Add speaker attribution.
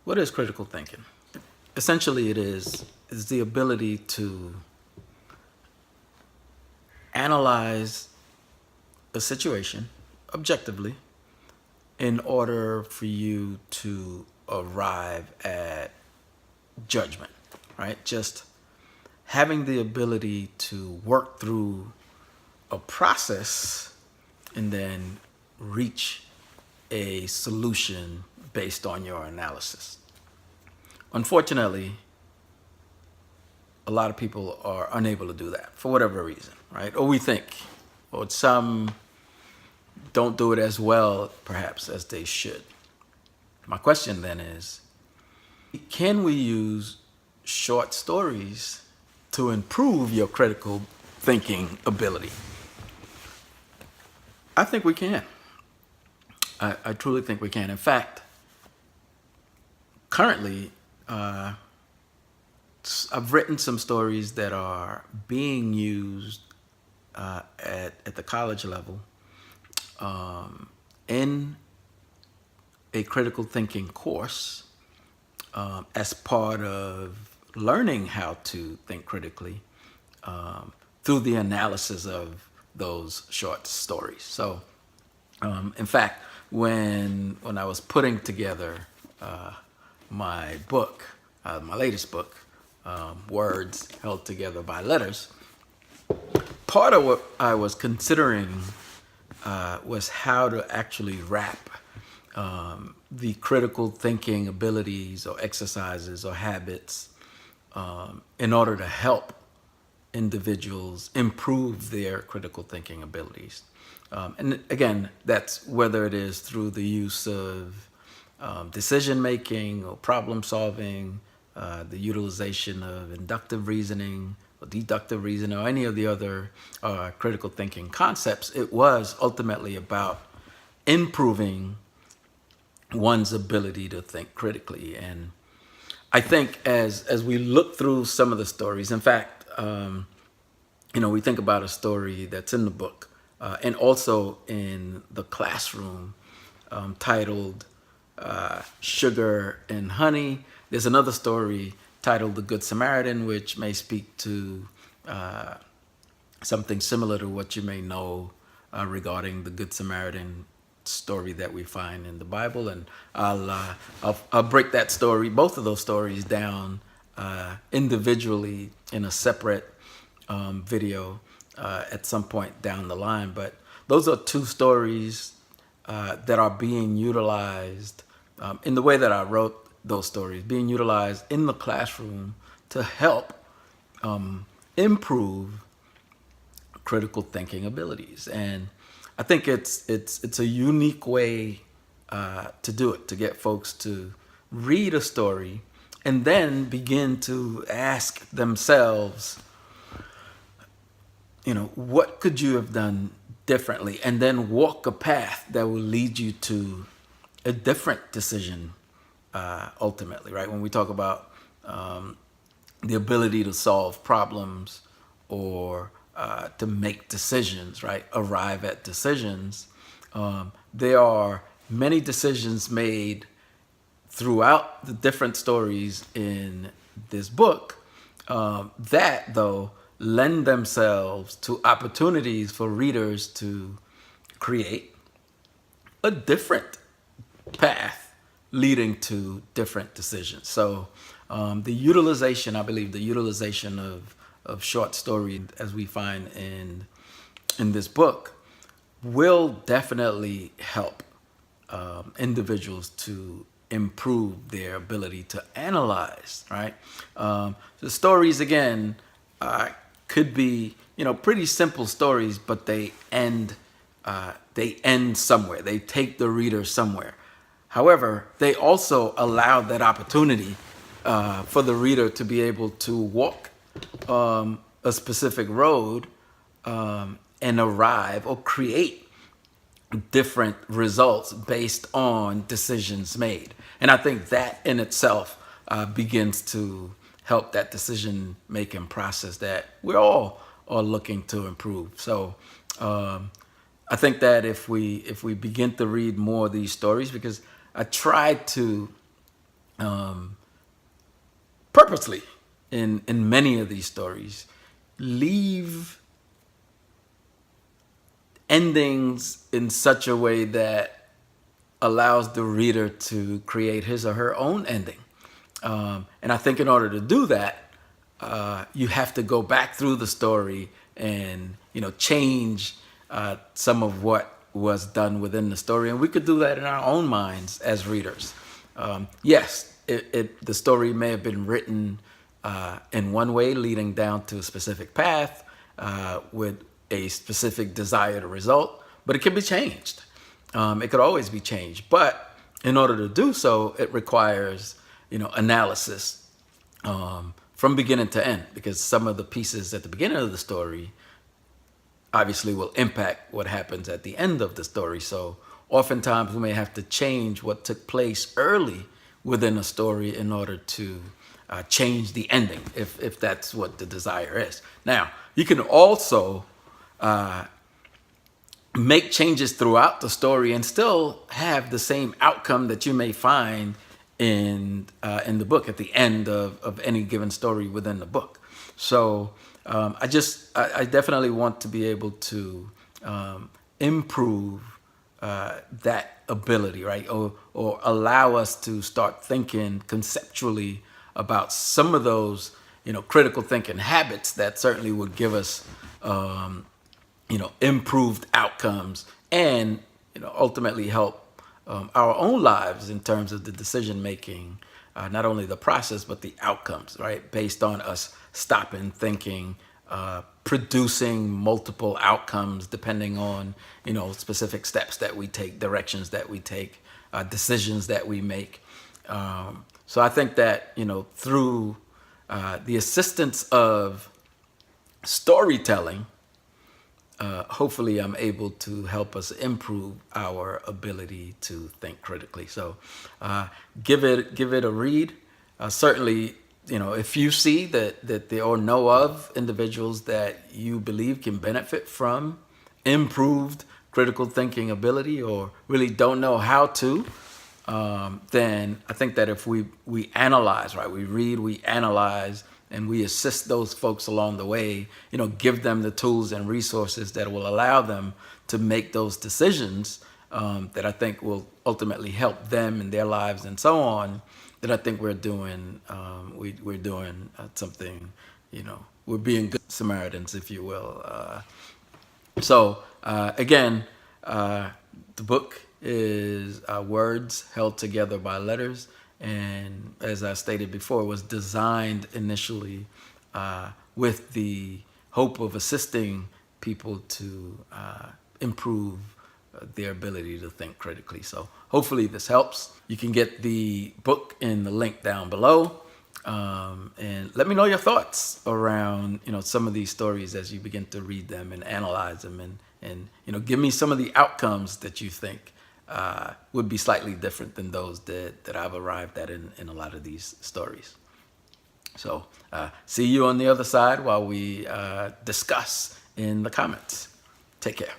Speaker 1: What is critical thinking? Essentially, it is the ability to analyze a situation objectively in order for you to arrive at judgment, right? Just having the ability to work through a process and then reach a solution based on your analysis. Unfortunately, a lot of people are unable to do that for whatever reason, right? Or we think, or some don't do it as well, perhaps, as they should. My question then is, can we use short stories to improve your critical thinking ability? I think we can. I truly think we can. In fact, currently, I've written some stories that are being used at the college level in a critical thinking course as part of learning how to think critically through the analysis of those short stories. So, in fact, when I was putting together my book, my latest book, Words Held Together by Letters, part of what I was considering was how to actually wrap the critical thinking abilities or exercises or habits in order to help individuals improve their critical thinking abilities. And again, that's whether it is through the use of decision making or problem solving, the utilization of inductive reasoning or deductive reasoning, or any of the other critical thinking concepts. It was ultimately about improving one's ability to think critically. And I think as we look through some of the stories, in fact, we think about a story that's in the book and also in the classroom titled Sugar and Honey. There's another story titled The Good Samaritan, which may speak to something similar to what you may know regarding the Good Samaritan story that we find in the Bible. And I'll break that story, both of those stories, down individually in a separate video at some point down the line. But those are two stories that are being utilized in the way that I wrote those stories, being utilized in the classroom to help improve critical thinking abilities. And I think it's a unique way to do it, to get folks to read a story and then begin to ask themselves, what could you have done differently? And then walk a path that will lead you to a different decision ultimately, right? When we talk about the ability to solve problems or to make decisions, right? Arrive at decisions. There are many decisions made throughout the different stories in this book that, though, lend themselves to opportunities for readers to create a different path leading to different decisions. So I believe the utilization of short story as we find in this book will definitely help individuals to improve their ability to analyze, right? The stories, again, could be, pretty simple stories, but they end somewhere. They take the reader somewhere. However, they also allow that opportunity for the reader to be able to walk a specific road and arrive or create different results based on decisions made. And I think that in itself begins to help that decision-making process that we're all are looking to improve. So I think that if we begin to read more of these stories, because I tried to purposely in many of these stories leave endings in such a way that allows the reader to create his or her own ending. And I think in order to do that, you have to go back through the story and change some of what was done within the story, and we could do that in our own minds as readers. Yes, the story may have been written in one way, leading down to a specific path with a specific desired result, but it can be changed. It could always be changed, but in order to do so, it requires analysis from beginning to end, because some of the pieces at the beginning of the story obviously will impact what happens at the end of the story. So oftentimes we may have to change what took place early within a story in order to change the ending, if that's what the desire is. Now, you can also make changes throughout the story and still have the same outcome that you may find in the book at the end of any given story within the book. So I definitely want to be able to improve that ability, right? Or allow us to start thinking conceptually about some of those, critical thinking habits that certainly would give us, improved outcomes and, ultimately help our own lives in terms of the decision making, not only the process, but the outcomes, right? Based on us stopping, thinking, producing multiple outcomes depending on, specific steps that we take, directions that we take, decisions that we make. So I think that, through the assistance of storytelling, hopefully I'm able to help us improve our ability to think critically. So give it a read. Certainly, if you see that there or know of individuals that you believe can benefit from improved critical thinking ability, or really don't know how to, then I think that if we analyze, right, we read, we analyze, and we assist those folks along the way, give them the tools and resources that will allow them to make those decisions that I think will ultimately help them in their lives and so on, that I think we're doing something, we're being good Samaritans, if you will. So again, the book is Words Held Together by Letters. And as I stated before, it was designed initially with the hope of assisting people to improve their ability to think critically. So hopefully this helps. You can get the book in the link down below. And let me know your thoughts around, some of these stories as you begin to read them and analyze them, and give me some of the outcomes that you think would be slightly different than those that I've arrived at in a lot of these stories. So see you on the other side while we discuss in the comments. Take care.